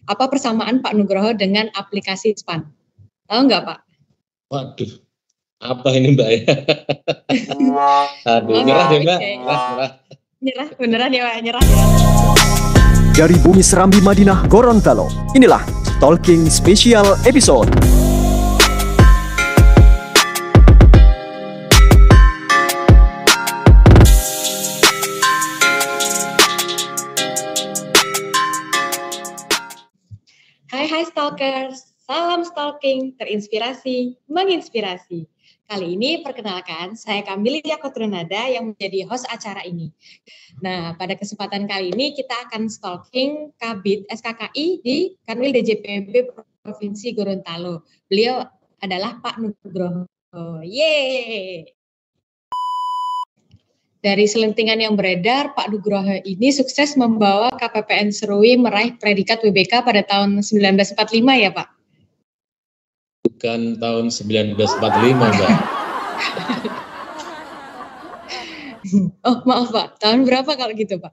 Apa persamaan Pak Nugroho dengan aplikasi SPAN? Tahu nggak, Pak? Waduh, apa ini Mbak ya? Aduh, nyerah deh Mbak, nyerah. Nyerah, beneran ya Pak, nyerah ya. Dari bumi Serambi Madinah Gorontalo, inilah Talking Special Episode. Hai stalkers, salam stalking, terinspirasi, menginspirasi. Kali ini perkenalkan, saya Kamilia Kotrunada yang menjadi host acara ini. Nah, pada kesempatan kali ini kita akan stalking Kabid SKKI di Kanwil DJPB Provinsi Gorontalo. Beliau adalah Pak Nugroho. Yeay! Dari selentingan yang beredar, Pak Nugroho ini sukses membawa KPPN Serui meraih predikat WBK pada tahun 1945 ya Pak? Bukan tahun 1945 Mbak. Oh maaf Pak, tahun berapa kalau gitu Pak?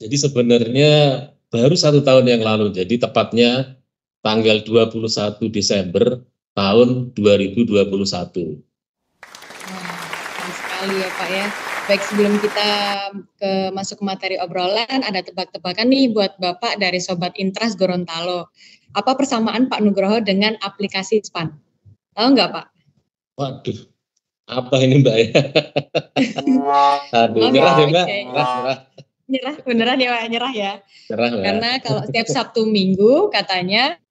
Jadi sebenarnya baru 1 tahun yang lalu, jadi tepatnya tanggal 21 Desember tahun 2021. Keren sekali ya Pak ya. Baik, sebelum kita masuk ke materi obrolan, ada tebak-tebakan nih buat Bapak dari Sobat Intras Gorontalo. Apa persamaan Pak Nugroho dengan aplikasi SPAN? Tahu nggak Pak? Waduh, apa ini Mbak ya? Aduh, nyerah deh Mbak, nyerah. Nyerah, beneran ya Pak, nyerah ya? Nyerah Mbak. Karena kalau setiap Sabtu Minggu katanya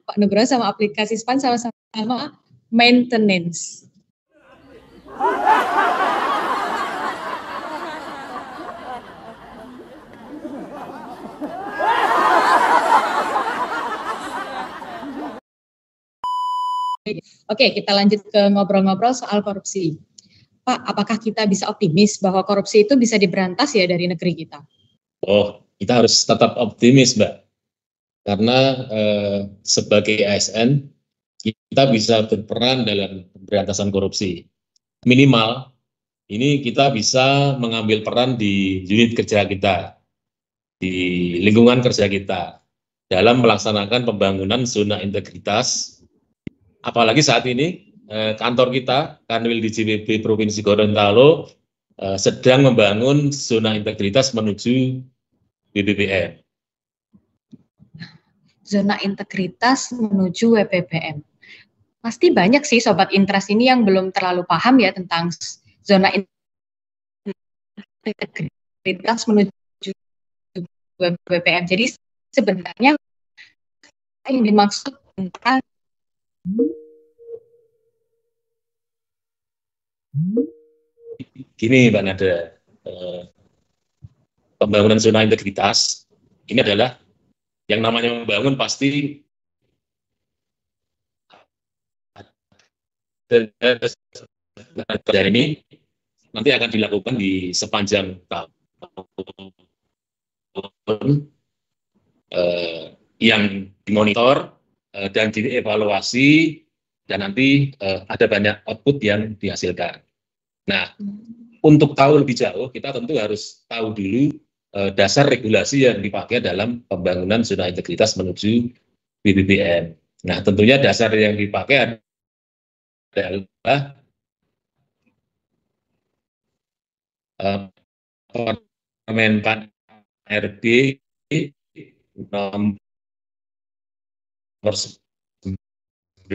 Pak Nugroho sama aplikasi SPAN sama-sama maintenance. Oke, kita lanjut ke ngobrol-ngobrol soal korupsi. Pak, apakah kita bisa optimis bahwa korupsi itu bisa diberantas ya dari negeri kita? Oh, kita harus tetap optimis, Mbak. Karena sebagai ASN, kita bisa berperan dalam pemberantasan korupsi. Minimal, ini kita bisa mengambil peran di unit kerja kita, di lingkungan kerja kita, dalam melaksanakan pembangunan zona integritas. Apalagi saat ini kantor kita, Kanwil DJPB Provinsi Gorontalo, sedang membangun zona integritas menuju WPPM. Zona integritas menuju WPPM. Pasti banyak sih Sobat Intras ini yang belum terlalu paham ya tentang zona integritas menuju WPPM. Jadi sebenarnya yang dimaksud tentang gini Mbak Nada, pembangunan zona integritas ini adalah yang namanya membangun pasti dan ini nanti akan dilakukan di sepanjang tahun yang dimonitor dan dievaluasi, dan nanti ada banyak output yang dihasilkan. Nah, untuk tahu lebih jauh, kita tentu harus tahu dulu dasar regulasi yang dipakai dalam pembangunan zona integritas menuju WPPM. Nah, tentunya dasar yang dipakai adalah Permenpan RB nomor 90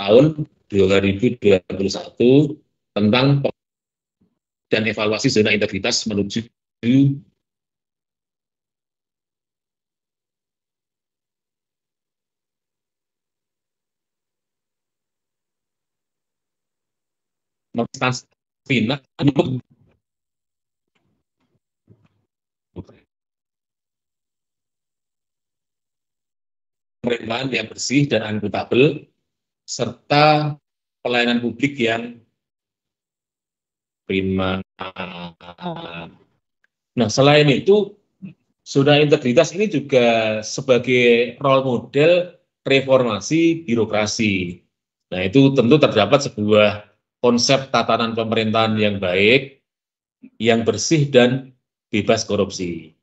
tahun 2021 tentang dan evaluasi zona integritas menuju pemerintahan yang bersih dan akuntabel, serta pelayanan publik yang prima. Nah, selain itu, zona integritas ini juga sebagai role model reformasi birokrasi. Nah, itu tentu terdapat sebuah konsep tatanan pemerintahan yang baik, yang bersih dan bebas korupsi.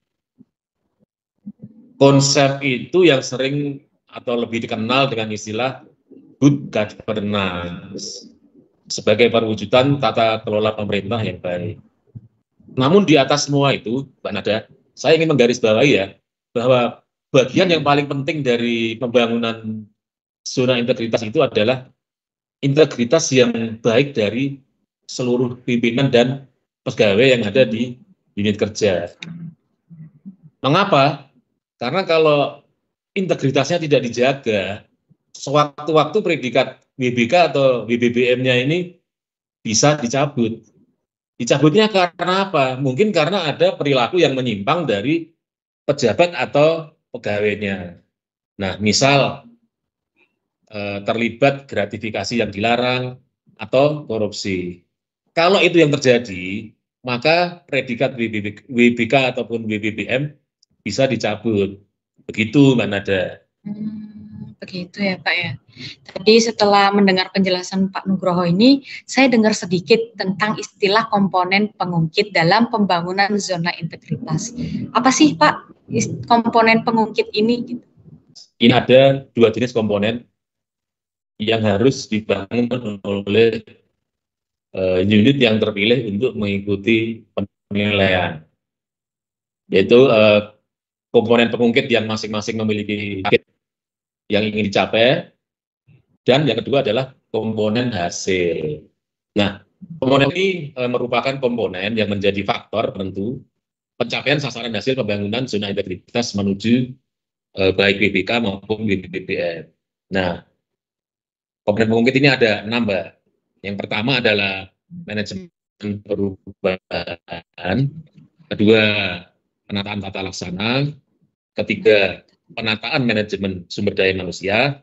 Konsep itu yang sering atau lebih dikenal dengan istilah good governance sebagai perwujudan tata kelola pemerintah yang baik. Namun di atas semua itu, Mbak Nada, saya ingin menggarisbawahi ya, bahwa bagian yang paling penting dari pembangunan zona integritas itu adalah integritas yang baik dari seluruh pimpinan dan pegawai yang ada di unit kerja. Mengapa? Karena kalau integritasnya tidak dijaga, sewaktu-waktu predikat WBK atau WBBM-nya ini bisa dicabut. Dicabutnya karena apa? Mungkin karena ada perilaku yang menyimpang dari pejabat atau pegawainya. Nah, misal terlibat gratifikasi yang dilarang atau korupsi. Kalau itu yang terjadi, maka predikat WBK ataupun WBBM bisa dicabut. Begitu, Mbak Nada. Begitu ya Pak ya. Tadi setelah mendengar penjelasan Pak Nugroho ini, saya dengar sedikit tentang istilah komponen pengungkit dalam pembangunan zona integritas. Apa sih Pak komponen pengungkit ini? Ini ada dua jenis komponen yang harus dibangun oleh unit yang terpilih untuk mengikuti penilaian, yaitu komponen pengungkit yang masing-masing memiliki target yang ingin dicapai, dan yang kedua adalah komponen hasil. Nah, komponen ini merupakan komponen yang menjadi faktor penentu pencapaian sasaran hasil pembangunan zona integritas menuju baik WBK maupun WBBM. Nah, komponen pengungkit ini ada 6, Mbak. Yang pertama adalah manajemen perubahan, kedua penataan tata laksana, ketiga penataan manajemen sumber daya manusia,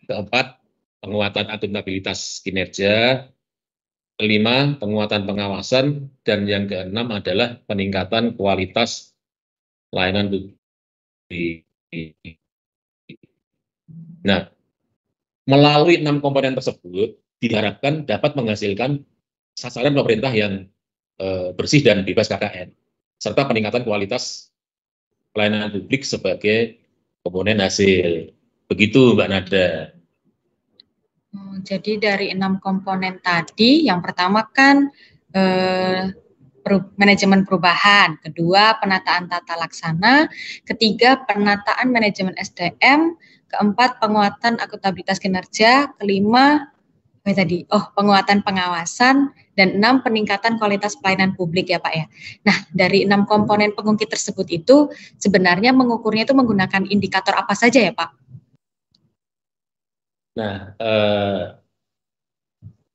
keempat penguatan akuntabilitas kinerja, kelima penguatan pengawasan, dan yang keenam adalah peningkatan kualitas layanan publik. Nah, melalui 6 komponen tersebut diharapkan dapat menghasilkan sasaran pemerintah yang bersih dan bebas KKN, serta peningkatan kualitas pelayanan publik sebagai komponen hasil. Begitu, Mbak Nada. Jadi dari 6 komponen tadi, yang pertama kan manajemen perubahan, kedua penataan tata laksana, ketiga penataan manajemen SDM, keempat penguatan akuntabilitas kinerja, kelima penguatan pengawasan, dan 6 peningkatan kualitas pelayanan publik ya Pak ya. Nah, dari 6 komponen pengungkit tersebut itu sebenarnya mengukurnya itu menggunakan indikator apa saja ya Pak? Nah,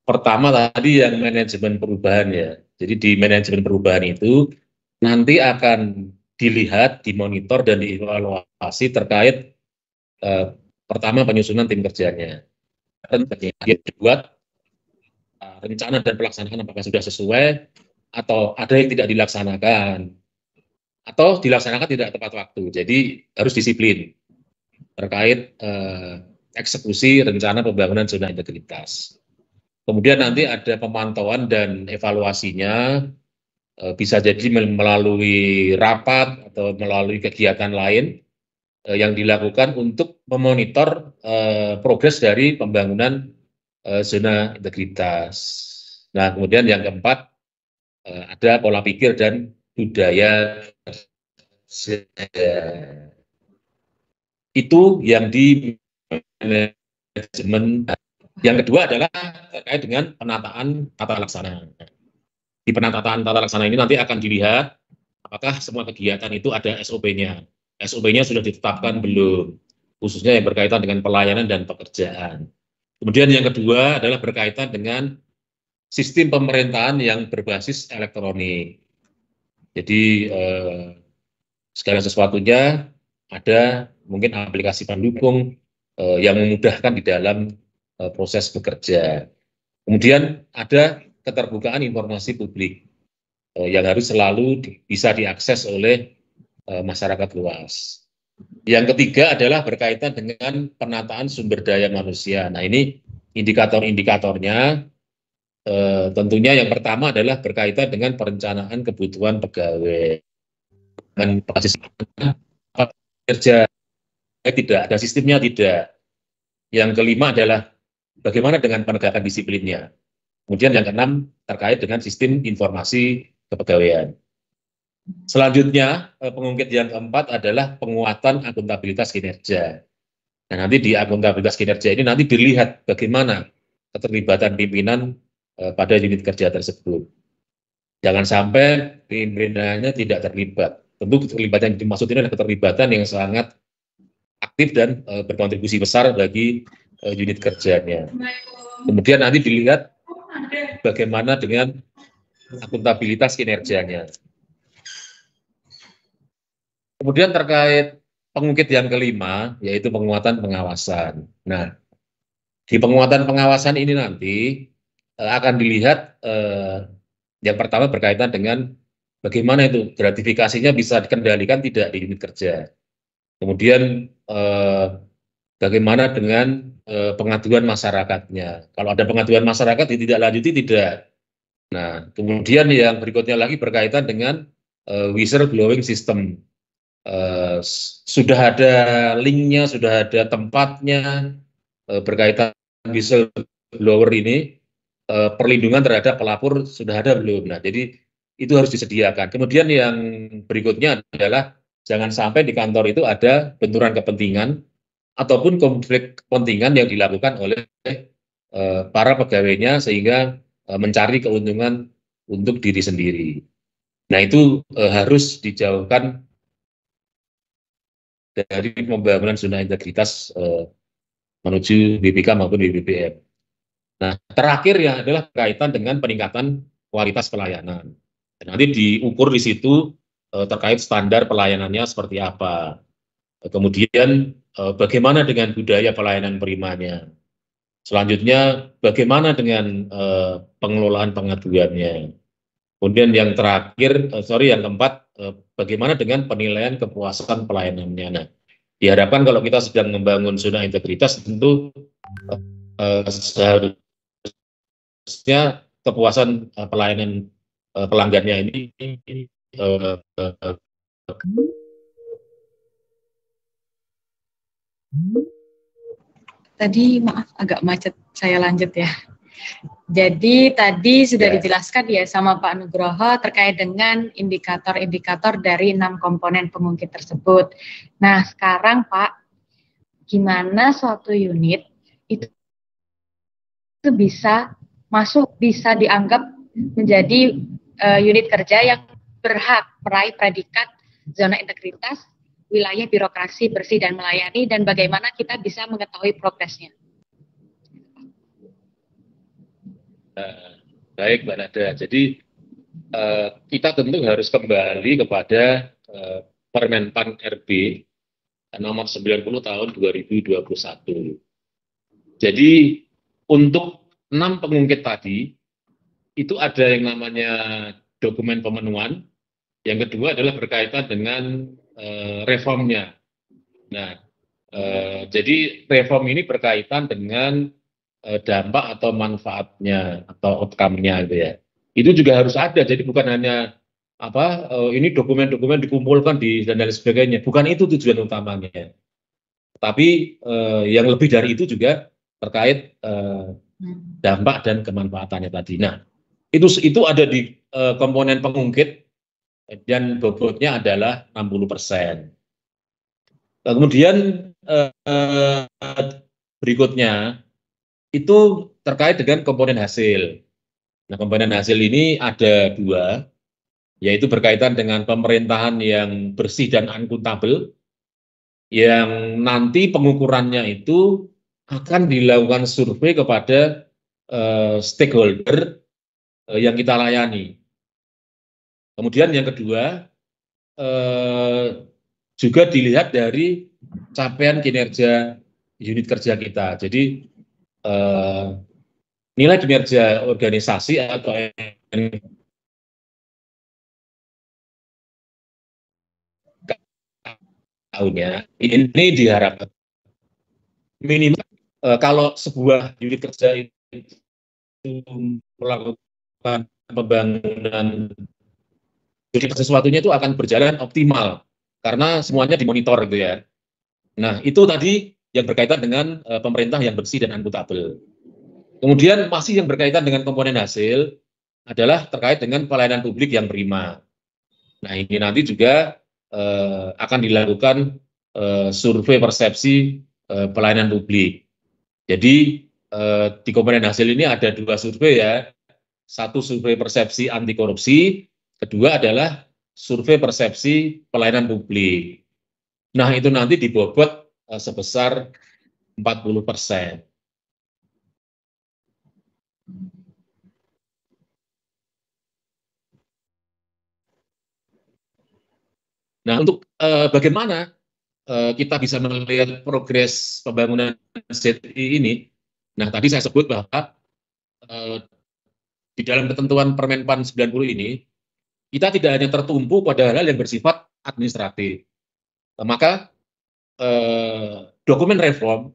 pertama tadi yang manajemen perubahan ya. Jadi di manajemen perubahan itu nanti akan dilihat, dimonitor, dan dievaluasi terkait pertama penyusunan tim kerjanya. Dia dibuat rencana dan pelaksanaan apakah sudah sesuai atau ada yang tidak dilaksanakan atau dilaksanakan tidak tepat waktu. Jadi harus disiplin terkait eksekusi rencana pembangunan zona integritas. Kemudian nanti ada pemantauan dan evaluasinya, bisa jadi melalui rapat atau melalui kegiatan lain yang dilakukan untuk memonitor progres dari pembangunan zona integritas. Nah, kemudian yang keempat, ada pola pikir dan budaya. Itu yang di manajemen. Yang kedua adalah terkait dengan penataan tata laksana. Di penataan tata laksana ini nanti akan dilihat apakah semua kegiatan itu ada SOP-nya. SOP-nya sudah ditetapkan belum, khususnya yang berkaitan dengan pelayanan dan pekerjaan. Kemudian yang kedua adalah berkaitan dengan sistem pemerintahan yang berbasis elektronik. Jadi segala sesuatunya ada mungkin aplikasi pendukung yang memudahkan di dalam proses bekerja. Kemudian ada keterbukaan informasi publik yang harus selalu bisa diakses oleh masyarakat luas. Yang ketiga adalah berkaitan dengan penataan sumber daya manusia. Nah, ini indikator-indikatornya tentunya yang pertama adalah berkaitan dengan perencanaan kebutuhan pegawai dan kerja tidak ada sistemnya tidak. Yang kelima adalah bagaimana dengan penegakan disiplinnya. Kemudian yang keenam terkait dengan sistem informasi kepegawaian. Selanjutnya pengungkit yang keempat adalah penguatan akuntabilitas kinerja. Nah, nanti di akuntabilitas kinerja ini nanti dilihat bagaimana keterlibatan pimpinan pada unit kerja tersebut. Jangan sampai pimpinannya tidak terlibat. Tentu keterlibatan yang dimaksud ini adalah keterlibatan yang sangat aktif dan berkontribusi besar bagi unit kerjanya. Kemudian nanti dilihat bagaimana dengan akuntabilitas kinerjanya. Kemudian terkait pengungkit yang kelima, yaitu penguatan pengawasan. Nah, di penguatan pengawasan ini nanti akan dilihat yang pertama berkaitan dengan bagaimana itu gratifikasinya bisa dikendalikan tidak di unit kerja. Kemudian bagaimana dengan pengaduan masyarakatnya. Kalau ada pengaduan masyarakat ditindaklanjuti tidak. Nah, kemudian yang berikutnya lagi berkaitan dengan whistleblowing system. Sudah ada linknya, sudah ada tempatnya berkaitan whistleblower ini. Perlindungan terhadap pelapor sudah ada belum? Nah, jadi itu harus disediakan. Kemudian yang berikutnya adalah jangan sampai di kantor itu ada benturan kepentingan ataupun konflik kepentingan yang dilakukan oleh para pegawainya sehingga mencari keuntungan untuk diri sendiri. Nah, itu harus dijauhkan dari pembangunan zona integritas menuju BPK maupun BPPM. Nah, terakhir yang adalah berkaitan dengan peningkatan kualitas pelayanan. Dan nanti diukur di situ terkait standar pelayanannya seperti apa. Kemudian bagaimana dengan budaya pelayanan perimanya. Selanjutnya bagaimana dengan pengelolaan pengaduannya. Kemudian yang terakhir, yang keempat, bagaimana dengan penilaian kepuasan pelayanannya. Nah, diharapkan kalau kita sedang membangun zona integritas tentu seharusnya kepuasan pelayanan pelanggannya ini tadi maaf agak macet, saya lanjut ya. Jadi tadi sudah dijelaskan ya sama Pak Nugroho terkait dengan indikator-indikator dari 6 komponen pengungkit tersebut. Nah, sekarang Pak, gimana suatu unit itu bisa masuk, bisa dianggap menjadi unit kerja yang berhak meraih predikat zona integritas, wilayah birokrasi bersih dan melayani, dan bagaimana kita bisa mengetahui progresnya. Baik, Mbak Nada. Jadi kita tentu harus kembali kepada Permenpan RB nomor 90 tahun 2021. Jadi untuk 6 pengungkit tadi, itu ada yang namanya dokumen pemenuhan, yang kedua adalah berkaitan dengan reformnya. Nah, jadi reform ini berkaitan dengan dampak atau manfaatnya atau outcome-nya gitu ya. Itu juga harus ada. Jadi bukan hanya ini dokumen-dokumen dikumpulkan dan lain sebagainya. Bukan itu tujuan utamanya. Tapi yang lebih dari itu juga terkait dampak dan kemanfaatannya tadi. Nah, itu ada di komponen pengungkit dan bobotnya adalah 60%. Kemudian berikutnya itu terkait dengan komponen hasil. Nah, komponen hasil ini ada 2, yaitu berkaitan dengan pemerintahan yang bersih dan akuntabel, yang nanti pengukurannya itu akan dilakukan survei kepada stakeholder yang kita layani. Kemudian yang kedua, juga dilihat dari capaian kinerja unit kerja kita. Jadi nilai kinerja organisasi atau tahunnya ini diharapkan minimal kalau sebuah unit kerja itu melakukan pembangunan, jadi sesuatunya itu akan berjalan optimal karena semuanya dimonitor gitu ya. Nah, itu tadi yang berkaitan dengan pemerintah yang bersih dan akuntabel. Kemudian masih yang berkaitan dengan komponen hasil adalah terkait dengan pelayanan publik yang prima. Nah, ini nanti juga akan dilakukan survei persepsi pelayanan publik. Jadi di komponen hasil ini ada 2 survei ya. Satu survei persepsi anti korupsi, kedua adalah survei persepsi pelayanan publik. Nah, itu nanti dibobot sebesar 40%. Nah, untuk bagaimana kita bisa melihat progres pembangunan ZI ini, nah tadi saya sebut bahwa di dalam ketentuan Permenpan 90 ini, kita tidak hanya tertumpu pada hal-hal yang bersifat administratif. Maka dokumen reform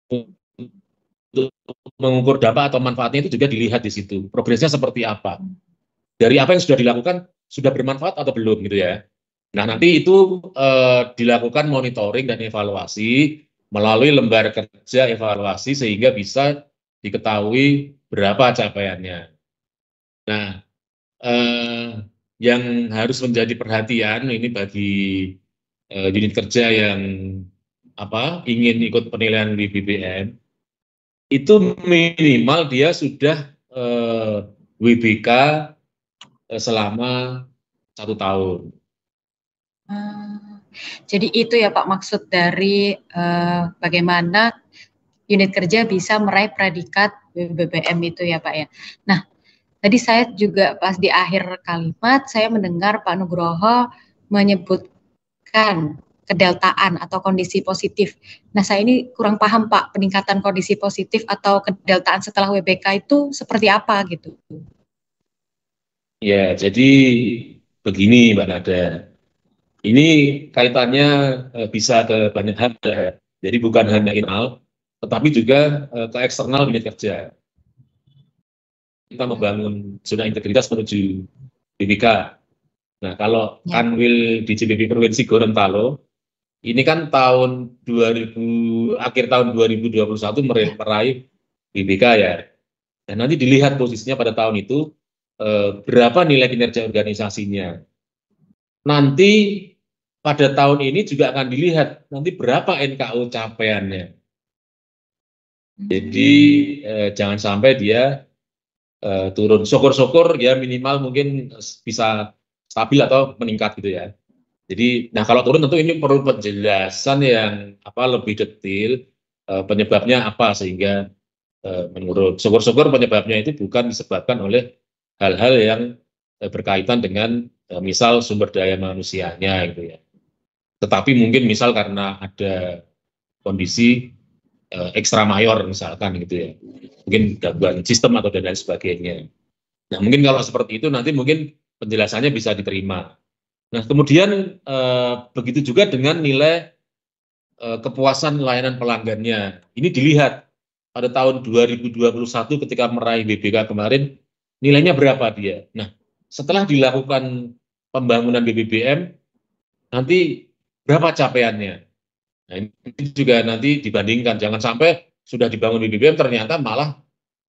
untuk mengukur dampak atau manfaatnya itu juga dilihat di situ. Progresnya seperti apa. Dari apa yang sudah dilakukan, sudah bermanfaat atau belum gitu ya. Nah, nanti itu dilakukan monitoring dan evaluasi melalui lembar kerja evaluasi sehingga bisa diketahui berapa capaiannya. Nah, yang harus menjadi perhatian ini bagi unit kerja yang ingin ikut penilaian WBBM, itu minimal dia sudah WBK selama 1 tahun. Jadi itu ya Pak maksud dari bagaimana unit kerja bisa meraih predikat BBM itu ya Pak ya. Nah, tadi saya juga pas di akhir kalimat saya mendengar Pak Nugroho menyebutkan kedeltaan atau kondisi positif. Nah, saya ini kurang paham Pak, peningkatan kondisi positif atau kedeltaan setelah WBK itu seperti apa gitu. Ya, jadi begini Mbak Nada. Ini kaitannya bisa ke banyak hal, jadi bukan hanya internal, tetapi juga ke eksternal unit kerja. Kita membangun zona integritas menuju BBK. Nah, kalau Kanwil di JPP Provinsi Gorontalo, ini kan akhir tahun 2021 meraih BBK ya. Dan nanti dilihat posisinya pada tahun itu, berapa nilai kinerja organisasinya. Nanti pada tahun ini juga akan dilihat nanti berapa NKO capaiannya. Jadi jangan sampai dia turun. Syukur-syukur ya minimal mungkin bisa stabil atau meningkat gitu ya. Jadi, nah kalau turun tentu ini perlu penjelasan yang lebih detail penyebabnya apa sehingga menurun. Syukur-syukur penyebabnya itu bukan disebabkan oleh hal-hal yang berkaitan dengan misal sumber daya manusianya gitu ya. Tetapi mungkin misal karena ada kondisi ekstra mayor misalkan gitu ya, mungkin gangguan sistem atau dan lain sebagainya. Nah mungkin kalau seperti itu nanti mungkin penjelasannya bisa diterima. Nah kemudian begitu juga dengan nilai kepuasan layanan pelanggannya. Ini dilihat pada tahun 2021 ketika meraih BBK kemarin nilainya berapa dia. Nah setelah dilakukan pembangunan BBM nanti berapa capaiannya. Nah, ini juga nanti dibandingkan, jangan sampai sudah dibangun BBM ternyata malah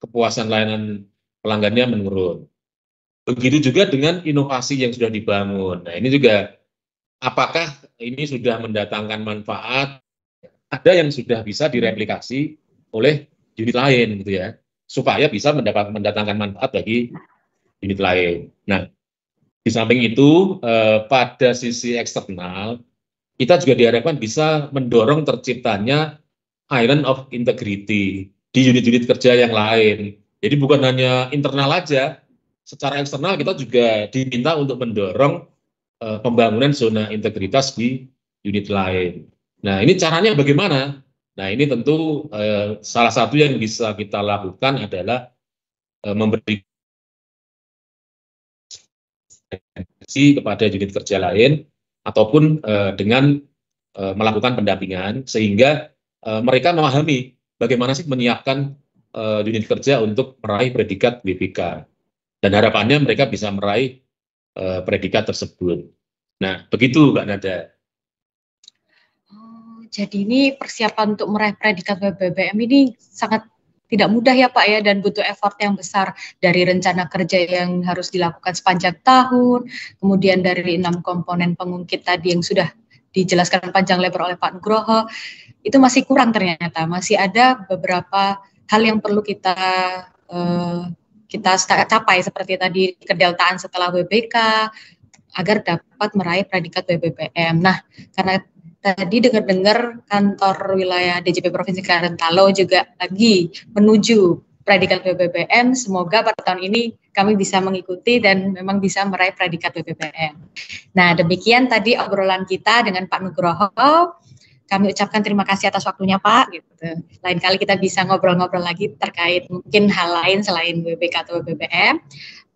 kepuasan layanan pelanggannya menurun. Begitu juga dengan inovasi yang sudah dibangun. Nah, ini juga apakah ini sudah mendatangkan manfaat? Ada yang sudah bisa direplikasi oleh unit lain gitu ya, supaya bisa mendatangkan manfaat bagi unit lain. Nah, di samping itu pada sisi eksternal kita juga diharapkan bisa mendorong terciptanya iron of integrity di unit-unit kerja yang lain. Jadi bukan hanya internal aja, secara eksternal kita juga diminta untuk mendorong pembangunan zona integritas di unit lain. Nah ini caranya bagaimana? Nah ini tentu salah satu yang bisa kita lakukan adalah memberi kepada unit kerja lain ataupun dengan melakukan pendampingan sehingga mereka memahami bagaimana sih menyiapkan unit kerja untuk meraih predikat WBK. Dan harapannya mereka bisa meraih predikat tersebut. Nah, begitu Mbak Nada. Oh, jadi ini persiapan untuk meraih predikat WBBM ini sangat tidak mudah ya Pak ya, dan butuh effort yang besar dari rencana kerja yang harus dilakukan sepanjang tahun, kemudian dari 6 komponen pengungkit tadi yang sudah dijelaskan panjang lebar oleh Pak Nugroho, itu masih kurang ternyata, masih ada beberapa hal yang perlu kita capai seperti tadi kedeltaan setelah WBK agar dapat meraih predikat WBBM. Nah, karena tadi dengar-dengar kantor wilayah DJP Provinsi Gorontalo juga lagi menuju predikat WBBM. Semoga pada tahun ini kami bisa mengikuti dan memang bisa meraih predikat WBBM. Nah, demikian tadi obrolan kita dengan Pak Nugroho. Kami ucapkan terima kasih atas waktunya Pak. Gitu. Lain kali kita bisa ngobrol-ngobrol lagi terkait mungkin hal lain selain WBK atau WBBM.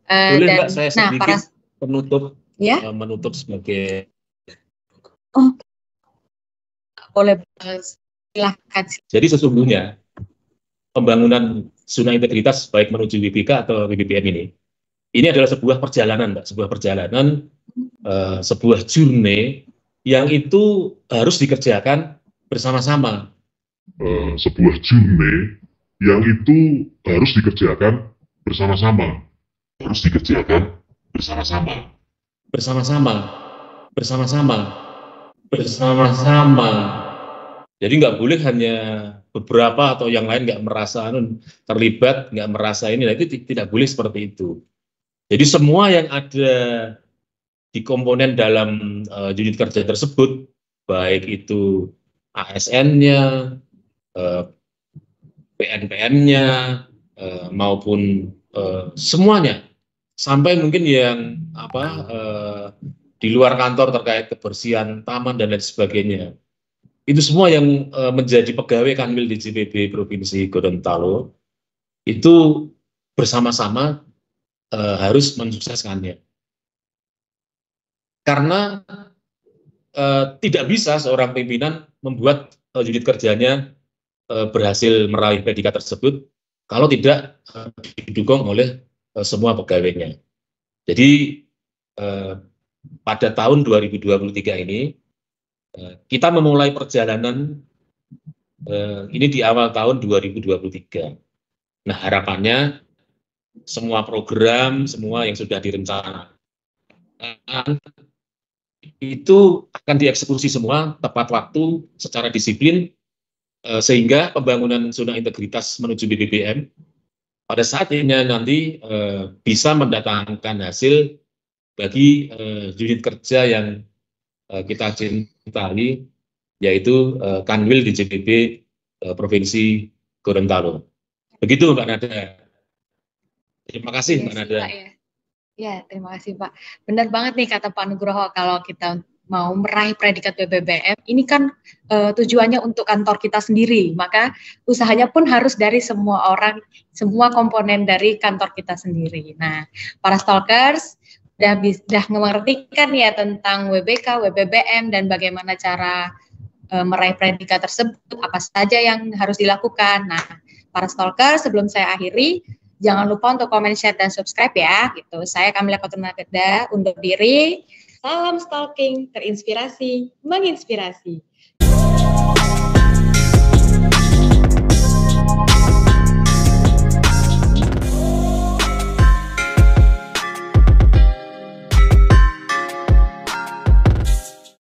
Boleh Mbak, saya sedikit penutup, ya? Menutup sebagai... Boleh, silahkan. Jadi sesungguhnya pembangunan zona integritas baik menuju WBK atau WBBM ini adalah sebuah perjalanan, Mbak, sebuah journey yang itu harus dikerjakan bersama-sama. Sebuah journey yang itu harus dikerjakan bersama-sama. Jadi nggak boleh hanya beberapa atau yang lain nggak merasa terlibat, nggak merasa ini, nah itu tidak boleh seperti itu. Jadi semua yang ada di komponen dalam unit kerja tersebut, baik itu ASN-nya, PNPM-nya, maupun semuanya, sampai mungkin yang di luar kantor terkait kebersihan taman dan lain sebagainya. Itu semua yang menjadi pegawai Kanwil DJPB Provinsi Gorontalo itu bersama-sama harus mensukseskannya. Karena tidak bisa seorang pimpinan membuat unit kerjanya berhasil meraih predikat tersebut kalau tidak didukung oleh semua pegawainya. Jadi pada tahun 2023 ini kita memulai perjalanan ini di awal tahun 2023. Nah, harapannya semua program, semua yang sudah direncanakan itu akan dieksekusi semua tepat waktu, secara disiplin, sehingga pembangunan zona integritas menuju WBBM pada saat ini nanti bisa mendatangkan hasil bagi unit kerja yang kita cintai, yaitu Kanwil DJPB Provinsi Gorontalo. Begitu Mbak Nada. Terima kasih Mbak Nada. Ya, terima kasih Pak. Benar banget nih kata Pak Nugroho, kalau kita mau meraih predikat WBBM, ini kan tujuannya untuk kantor kita sendiri, maka usahanya pun harus dari semua orang, semua komponen dari kantor kita sendiri. Nah, para stalkers sudah mengerti kan ya tentang WBK, WBBM, dan bagaimana cara meraih predikat tersebut, apa saja yang harus dilakukan. Nah, para stalker, sebelum saya akhiri, jangan lupa untuk komen, share, dan subscribe ya. Gitu. Saya Kamila Koturnageda undur diri. Salam stalking, terinspirasi, menginspirasi.